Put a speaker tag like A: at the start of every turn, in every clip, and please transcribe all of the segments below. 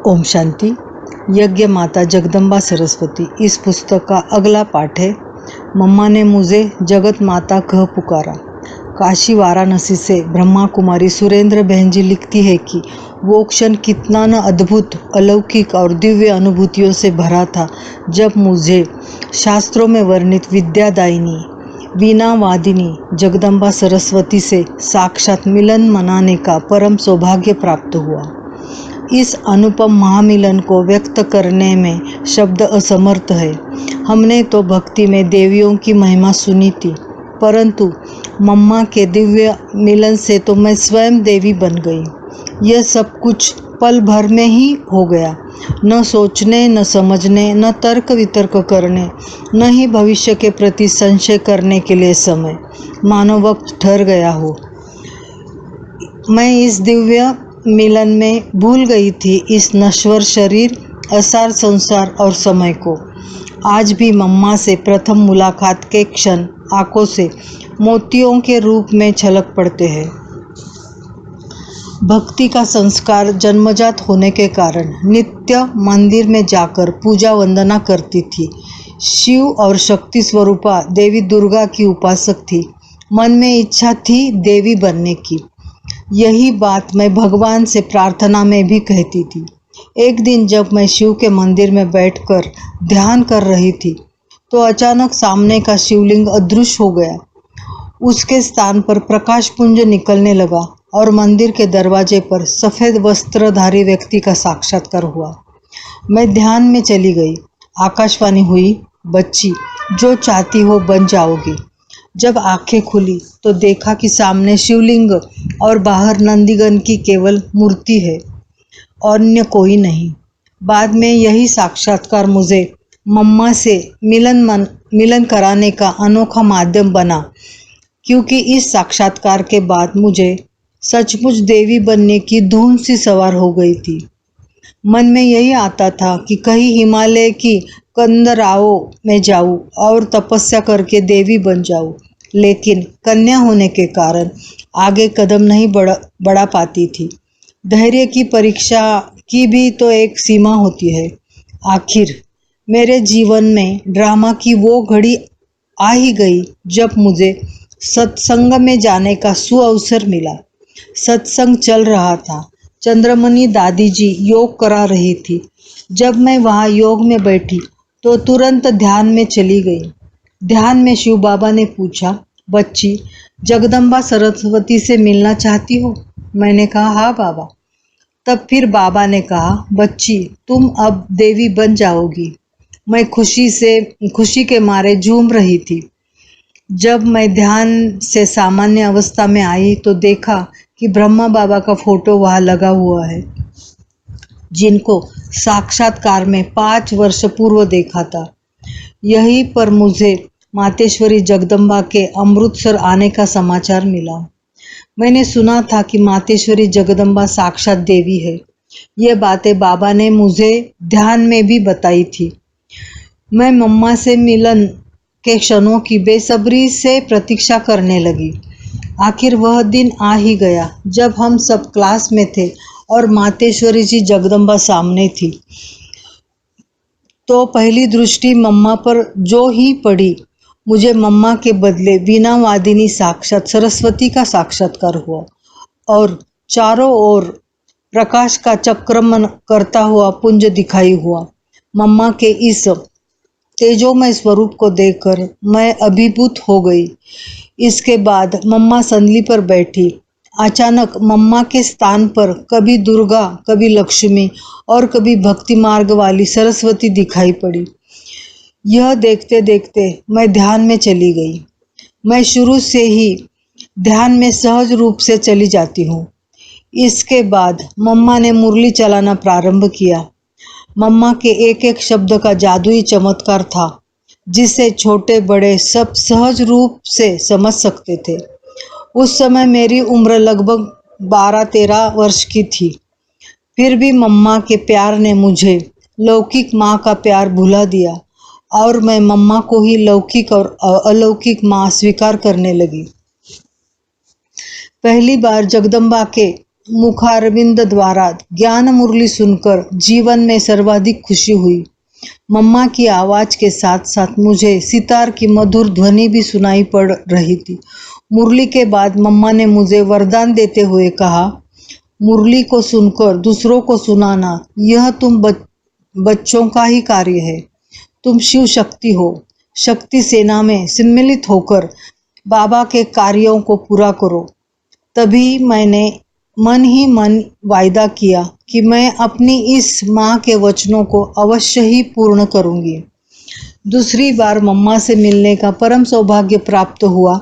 A: ओम शांति। यज्ञ माता जगदम्बा सरस्वती। इस पुस्तक का अगला पाठ है। मम्मा ने मुझे जगत माता कह पुकारा। काशी वाराणसी से ब्रह्मा कुमारी सुरेंद्र बहन जी लिखती है कि वो क्षण कितना न अद्भुत, अलौकिक और दिव्य अनुभूतियों से भरा था जब मुझे शास्त्रों में वर्णित विद्यादायिनी वीणा वादिनी जगदम्बा सरस्वती से साक्षात मिलन मनाने का परम सौभाग्य प्राप्त हुआ। इस अनुपम महामिलन को व्यक्त करने में शब्द असमर्थ है। हमने तो भक्ति में देवियों की महिमा सुनी थी, परंतु मम्मा के दिव्य मिलन से तो मैं स्वयं देवी बन गई। यह सब कुछ पल भर में ही हो गया। न सोचने, न समझने, न तर्क वितर्क करने, न ही भविष्य के प्रति संशय करने के लिए समय, मानो वक्त ठहर गया हो। मैं इस दिव्य मिलन में भूल गई थी इस नश्वर शरीर, असार संसार और समय को। आज भी मम्मा से प्रथम मुलाकात के क्षण आंखों से मोतियों के रूप में छलक पड़ते हैं। भक्ति का संस्कार जन्मजात होने के कारण नित्य मंदिर में जाकर पूजा वंदना करती थी। शिव और शक्ति स्वरूपा देवी दुर्गा की उपासक थी। मन में इच्छा थी देवी बनने की। यही बात मैं भगवान से प्रार्थना में भी कहती थी। एक दिन जब मैं शिव के मंदिर में बैठकर ध्यान कर रही थी तो अचानक सामने का शिवलिंग अदृश्य हो गया। उसके स्थान पर प्रकाश पुंज निकलने लगा और मंदिर के दरवाजे पर सफ़ेद वस्त्रधारी व्यक्ति का साक्षात्कार हुआ। मैं ध्यान में चली गई। आकाशवाणी हुई, बच्ची जो चाहती हो बन जाओगी। जब आंखें खुली तो देखा कि सामने शिवलिंग और बाहर नंदीगण की केवल मूर्ति है, अन्य कोई नहीं। बाद में यही साक्षात्कार मुझे मम्मा से मिलन कराने का अनोखा माध्यम बना, क्योंकि इस साक्षात्कार के बाद मुझे सचमुच देवी बनने की धुन सी सवार हो गई थी। मन में यही आता था कि कहीं हिमालय की कंदराओं में जाऊं और तपस्या करके देवी बन जाऊं, लेकिन कन्या होने के कारण आगे कदम नहीं बढ़ा पाती थी। धैर्य की परीक्षा की भी तो एक सीमा होती है। आखिर मेरे जीवन में ड्रामा की वो घड़ी आ ही गई जब मुझे सत्संग में जाने का सुअवसर मिला। सत्संग चल रहा था। चंद्रमणि दादी जी योग करा रही थी। जब मैं वहाँ योग में बैठी तो तुरंत ध्यान में चली गई। ध्यान में शिव बाबा ने पूछा, बच्ची जगदम्बा सरस्वती से मिलना चाहती हो? मैंने कहा, हाँ बाबा। तब फिर बाबा ने कहा, बच्ची तुम अब देवी बन जाओगी। मैं खुशी के मारे झूम रही थी। जब मैं ध्यान से सामान्य अवस्था में आई तो देखा कि ब्रह्मा बाबा का फोटो वहाँ लगा हुआ है, जिनको साक्षात्कार में 5 वर्ष पूर्व देखा था। यहीं पर मुझे मातेश्वरी जगदम्बा के अमृतसर आने का समाचार मिला। मैंने सुना था कि मातेश्वरी जगदम्बा साक्षात देवी है। ये बातें बाबा ने मुझे ध्यान में भी बताई थी। मैं मम्मा से मिलन के क्षणों की बेसब्री से प्रतीक्षा करने लगी। आखिर वह दिन आ ही गया जब हम सब क्लास में थे और मातेश्वरी जी जगदम्बा सामने थी। तो पहली दृष्टि मम्मा पर जो ही पड़ी, मुझे मम्मा के बदले वीणा वादिनी साक्षात सरस्वती का साक्षात्कार हुआ और चारों ओर प्रकाश का चक्रमण करता हुआ पुंज दिखाई हुआ। मम्मा के इस तेजोमय स्वरूप को देखकर मैं अभिभूत हो गई। इसके बाद मम्मा संदली पर बैठी। अचानक मम्मा के स्थान पर कभी दुर्गा, कभी लक्ष्मी और कभी भक्ति मार्ग वाली सरस्वती दिखाई पड़ी। यह देखते देखते मैं ध्यान में चली गई। मैं शुरू से ही ध्यान में सहज रूप से चली जाती हूँ। इसके बाद मम्मा ने मुरली चलाना प्रारंभ किया। मम्मा के एक एक शब्द का जादुई चमत्कार था, जिसे छोटे बड़े सब सहज रूप से समझ सकते थे। उस समय मेरी उम्र लगभग 12-13 वर्ष की थी। फिर भी मम्मा के प्यार ने मुझे लौकिक माँ का प्यार भुला दिया और मैं मम्मा को ही लौकिक और अलौकिक माँ स्वीकार करने लगी। पहली बार जगदम्बा के मुखारविंद द्वारा ज्ञान मुरली सुनकर जीवन में सर्वाधिक खुशी हुई। मम्मा की आवाज़ के साथ साथ मुझे सितार की मधुर ध्वनि भी सुनाई पड़ रही थी। मुरली के बाद मम्मा ने मुझे वरदान देते हुए कहा, मुरली को सुनकर दूसरों को सुनाना यह तुम बच्चों का ही कार्य है। तुम शिव शक्ति हो। शक्ति सेना में सम्मिलित होकर बाबा के कार्यों को पूरा करो। तभी मैंने मन ही मन वायदा किया कि मैं अपनी इस माँ के वचनों को अवश्य ही पूर्ण करूँगी। दूसरी बार मम्मा से मिलने का परम सौभाग्य प्राप्त हुआ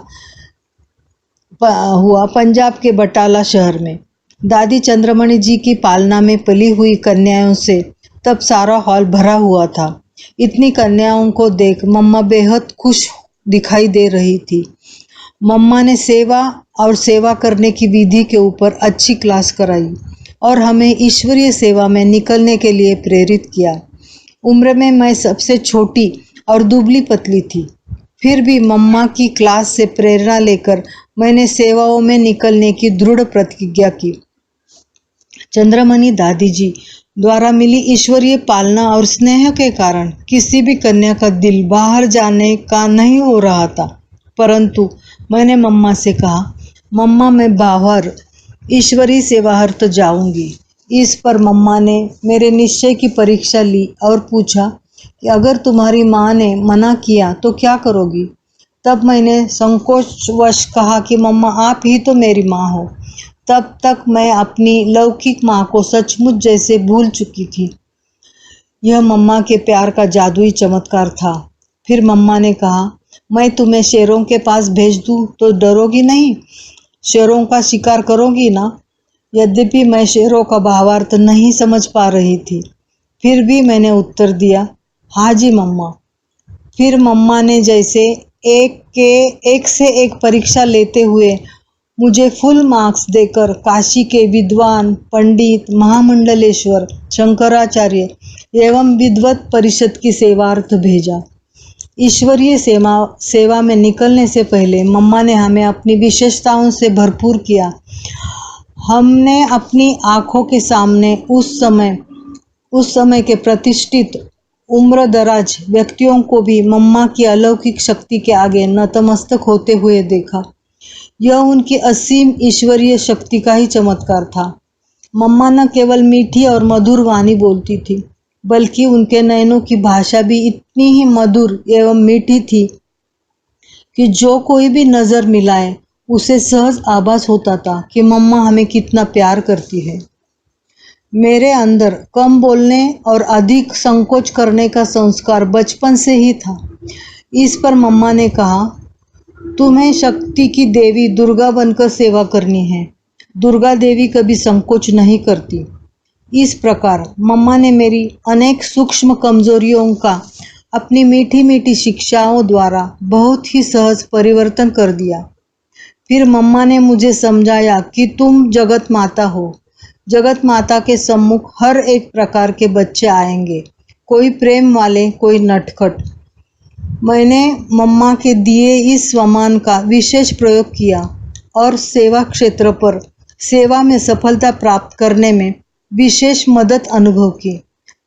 A: पंजाब के बटाला शहर में। दादी चंद्रमणि जी की पालना में पली हुई कन्याओं से तब सारा हॉल भरा हुआ था। इतनी कन्याओं को देख मम्मा बेहद खुश दिखाई दे रही थी। मम्मा ने सेवा और सेवा करने की विधि के ऊपर अच्छी क्लास कराई और हमें ईश्वरीय सेवा में निकलने के लिए प्रेरित किया। उम्र में मैं सबसे छोटी और दुबली पतली थी, फिर भी मम्मा की क्लास से प्रेरणा लेकर मैंने सेवाओं में निकलने की दृढ़ प्रतिज्ञा की। चंद्रमणि दादी जी द्वारा मिली ईश्वरीय पालना और स्नेह के कारण किसी भी कन्या का दिल बाहर जाने का नहीं हो रहा था, परंतु मैंने मम्मा से कहा, मम्मा मैं बाहर ईश्वरीय सेवार्थ जाऊंगी। इस पर मम्मा ने मेरे निश्चय की परीक्षा ली और पूछा कि अगर तुम्हारी माँ ने मना किया तो क्या करोगी। तब मैंने संकोचवश कहा कि मम्मा आप ही तो मेरी माँ हो। तब तक मैं अपनी लौकिक माँ को सचमुच जैसे भूल चुकी थी। यह मम्मा के प्यार का जादुई चमत्कार था। फिर मम्मा ने कहा, मैं तुम्हें शेरों के पास भेज दूँ तो डरोगी नहीं, शेरों का शिकार करोगी ना। यद्यपि मैं शेरों का भावार्थ नहीं समझ पा रही थी, फिर भी मैंने उत्तर दिया, हाँ जी मम्मा। फिर मम्मा ने जैसे एक से एक परीक्षा लेते हुए मुझे फुल मार्क्स देकर काशी के विद्वान पंडित महामंडलेश्वर शंकराचार्य एवं विद्वत परिषद की सेवार्थ भेजा। ईश्वरीय सेवा में निकलने से पहले मम्मा ने हमें अपनी विशेषताओं से भरपूर किया। हमने अपनी आँखों के सामने उस समय के प्रतिष्ठित उम्रदराज व्यक्तियों को भी मम्मा की अलौकिक शक्ति के आगे नतमस्तक होते हुए देखा। यह उनकी असीम ईश्वरीय शक्ति का ही चमत्कार था। मम्मा न केवल मीठी और मधुर वाणी बोलती थी, बल्कि उनके नयनों की भाषा भी इतनी ही मधुर एवं मीठी थी कि जो कोई भी नज़र मिलाए उसे सहज आभास होता था कि मम्मा हमें कितना प्यार करती है। मेरे अंदर कम बोलने और अधिक संकोच करने का संस्कार बचपन से ही था। इस पर मम्मा ने कहा, तुम्हें शक्ति की देवी दुर्गा बनकर सेवा करनी है। दुर्गा देवी कभी संकोच नहीं करती। इस प्रकार मम्मा ने मेरी अनेक सूक्ष्म कमजोरियों का अपनी मीठी मीठी शिक्षाओं द्वारा बहुत ही सहज परिवर्तन कर दिया। फिर मम्मा ने मुझे समझाया कि तुम जगत माता हो। जगत माता के सम्मुख हर एक प्रकार के बच्चे आएंगे, कोई प्रेम वाले, कोई नटखट। मैंने मम्मा के दिए इस सम्मान का विशेष प्रयोग किया और सेवा क्षेत्र पर सेवा में सफलता प्राप्त करने में विशेष मदद अनुभव की।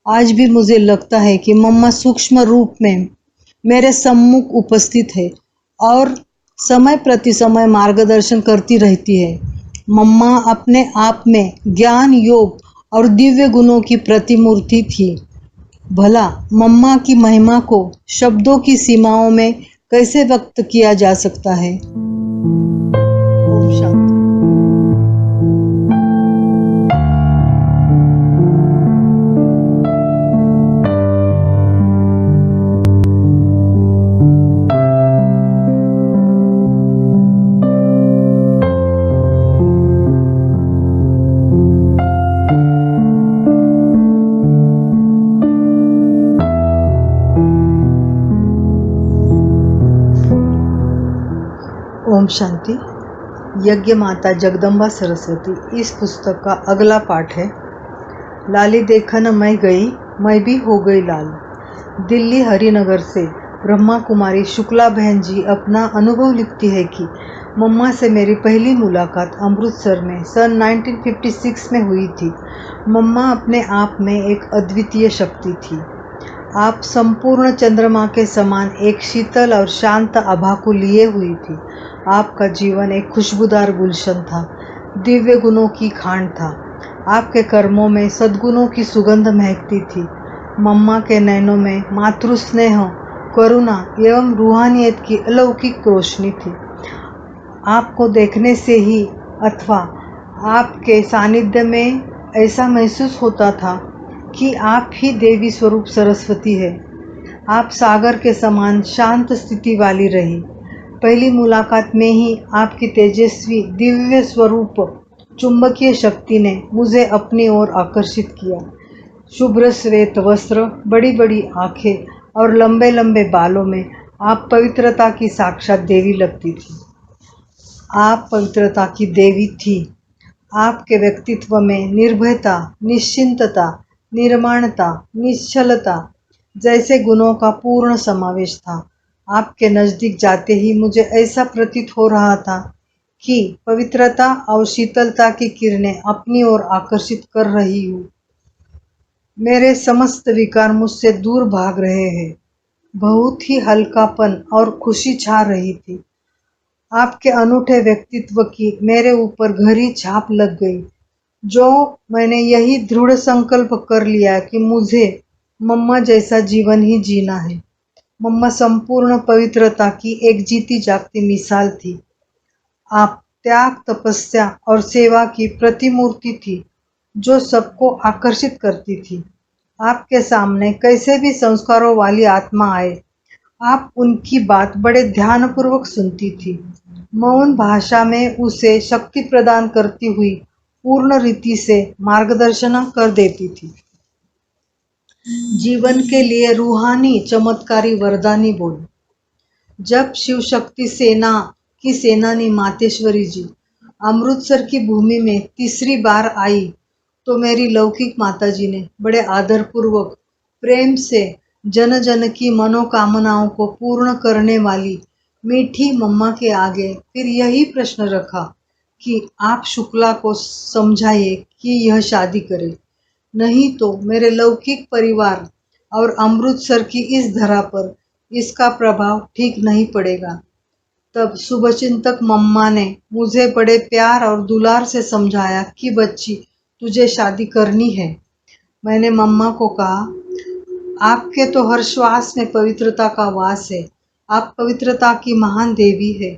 A: आज भी मुझे लगता है कि मम्मा सूक्ष्म रूप में मेरे सम्मुख उपस्थित है और समय प्रति समय मार्गदर्शन करती रहती है। मम्मा अपने आप में ज्ञान, योग और दिव्य गुणों की प्रतिमूर्ति थी। भला मम्मा की महिमा को शब्दों की सीमाओं में कैसे व्यक्त किया जा सकता है। ओम शांति। ओम शांति। यज्ञ माता जगदम्बा सरस्वती, इस पुस्तक का अगला पाठ है। लाली देखन मैं गई, मैं भी हो गई लाल। दिल्ली हरिनगर से ब्रह्मा कुमारी शुक्ला बहन जी अपना अनुभव लिखती है कि मम्मा से मेरी पहली मुलाकात अमृतसर में सन 1956 में हुई थी। मम्मा अपने आप में एक अद्वितीय शक्ति थी। आप संपूर्ण चंद्रमा के समान एक शीतल और शांत आभा को लिए हुई थी। आपका जीवन एक खुशबूदार गुलशन था, दिव्य गुणों की खान था। आपके कर्मों में सद्गुणों की सुगंध महकती थी। मम्मा के नैनों में मातृ स्नेह, करुणा एवं रूहानियत की अलौकिक रोशनी थी। आपको देखने से ही अथवा आपके सानिध्य में ऐसा महसूस होता था कि आप ही देवी स्वरूप सरस्वती है। आप सागर के समान शांत स्थिति वाली रही। पहली मुलाकात में ही आपकी तेजस्वी दिव्य स्वरूप चुंबकीय शक्ति ने मुझे अपनी ओर आकर्षित किया। शुभ्र श्वेत वस्त्र, बड़ी बड़ी आंखें और लंबे लंबे बालों में आप पवित्रता की साक्षात देवी लगती थी। आप पवित्रता की देवी थी। आपके व्यक्तित्व में निर्भयता, निश्चिंतता, निर्माणता, निश्चलता जैसे गुणों का पूर्ण समावेश था। आपके नज़दीक जाते ही मुझे ऐसा प्रतीत हो रहा था कि पवित्रता और शीतलता की किरणें अपनी ओर आकर्षित कर रही हूँ। मेरे समस्त विकार मुझसे दूर भाग रहे हैं। बहुत ही हल्कापन और खुशी छा रही थी। आपके अनूठे व्यक्तित्व की मेरे ऊपर गहरी छाप लग गई, जो मैंने यही दृढ़ संकल्प कर लिया कि मुझे मम्मा जैसा जीवन ही जीना है। मम्मा संपूर्ण पवित्रता की एक जीती जागती मिसाल थी। आप त्याग, तपस्या और सेवा की प्रतिमूर्ति थी, जो सबको आकर्षित करती थी। आपके सामने कैसे भी संस्कारों वाली आत्मा आए, आप उनकी बात बड़े ध्यानपूर्वक सुनती थी। मौन भाषा में उसे शक्ति प्रदान करती हुई पूर्ण रीति से मार्गदर्शन कर देती थी। जीवन के लिए रूहानी चमत्कारी वरदानी बोल। जब शिव शक्ति सेना की सेनानी मातेश्वरी जी अमृतसर की भूमि में तीसरी बार आई, तो मेरी लौकिक माताजी ने बड़े आदरपूर्वक प्रेम से जन जन की मनोकामनाओं को पूर्ण करने वाली मीठी मम्मा के आगे फिर यही प्रश्न रखा कि आप शुक्ला को समझाइए कि यह शादी करे, नहीं तो मेरे लौकिक परिवार और अमृतसर की इस धरा पर इसका प्रभाव ठीक नहीं पड़ेगा। तब शुभचिंतक मम्मा ने मुझे बड़े प्यार और दुलार से समझाया कि बच्ची, तुझे शादी करनी है। मैंने मम्मा को कहा, आपके तो हर श्वास में पवित्रता का वास है। आप पवित्रता की महान देवी है।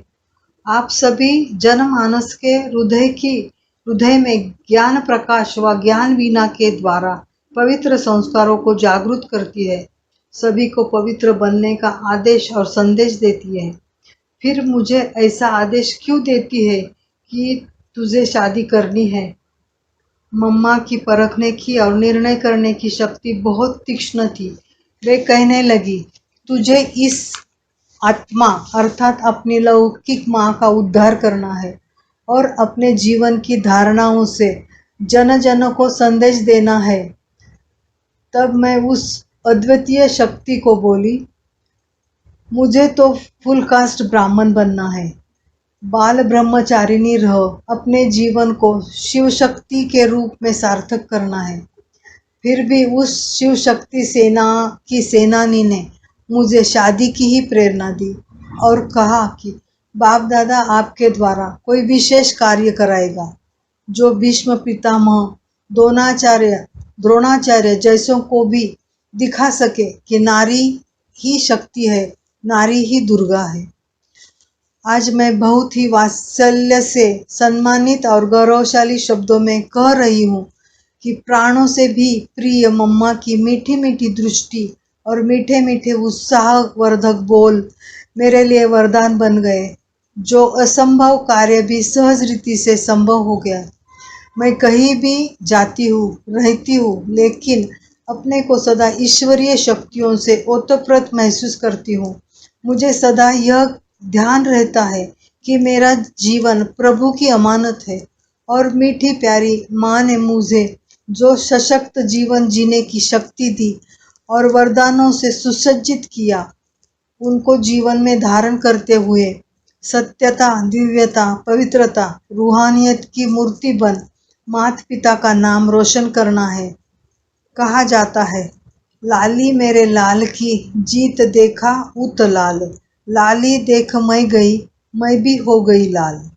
A: आप सभी जनमानस के हृदय में ज्ञान प्रकाश व ज्ञान वीणा के द्वारा पवित्र संस्कारों को जागृत करती है, सभी को पवित्र बनने का आदेश और संदेश देती है। फिर मुझे ऐसा आदेश क्यों देती है कि तुझे शादी करनी है? मम्मा की परखने की और निर्णय करने की शक्ति बहुत तीक्ष्ण थी। वे कहने लगी, तुझे इस आत्मा अर्थात अपनी लौकिक माँ का उद्धार करना है और अपने जीवन की धारणाओं से जन जन को संदेश देना है। तब मैं उस अद्वितीय शक्ति को बोली, मुझे तो फुल कास्ट ब्राह्मण बनना है। बाल ब्रह्मचारिणी रह अपने जीवन को शिव शक्ति के रूप में सार्थक करना है। फिर भी उस शिव शक्ति सेना की सेनानी ने मुझे शादी की ही प्रेरणा दी और कहा कि बाप दादा आपके द्वारा कोई विशेष कार्य कराएगा, जो भीष्म पितामह, द्रोणाचार्य जैसों को भी दिखा सके कि नारी ही शक्ति है, नारी ही दुर्गा है। आज मैं बहुत ही वात्सल्य से सम्मानित और गौरवशाली शब्दों में कह रही हूँ कि प्राणों से भी प्रिय मम्मा की मीठी मीठी दृष्टि और मीठे मीठे उत्साहवर्धक बोल मेरे लिए वरदान बन गए, जो असंभव कार्य भी सहज रीति से संभव हो गया। मैं कहीं भी जाती हूँ, रहती हूँ, लेकिन अपने को सदा ईश्वरीय शक्तियों से ओतप्रोत महसूस करती हूँ। मुझे सदा यह ध्यान रहता है कि मेरा जीवन प्रभु की अमानत है और मीठी प्यारी माँ ने मुझे जो सशक्त जीवन जीने की शक्ति दी और वरदानों से सुसज्जित किया, उनको जीवन में धारण करते हुए सत्यता, दिव्यता, पवित्रता, रूहानियत की मूर्ति बन माता पिता का नाम रोशन करना है। कहा जाता है, लाली मेरे लाल की जीत देखा उत लाल, लाली देख मैं गई, मैं भी हो गई लाल।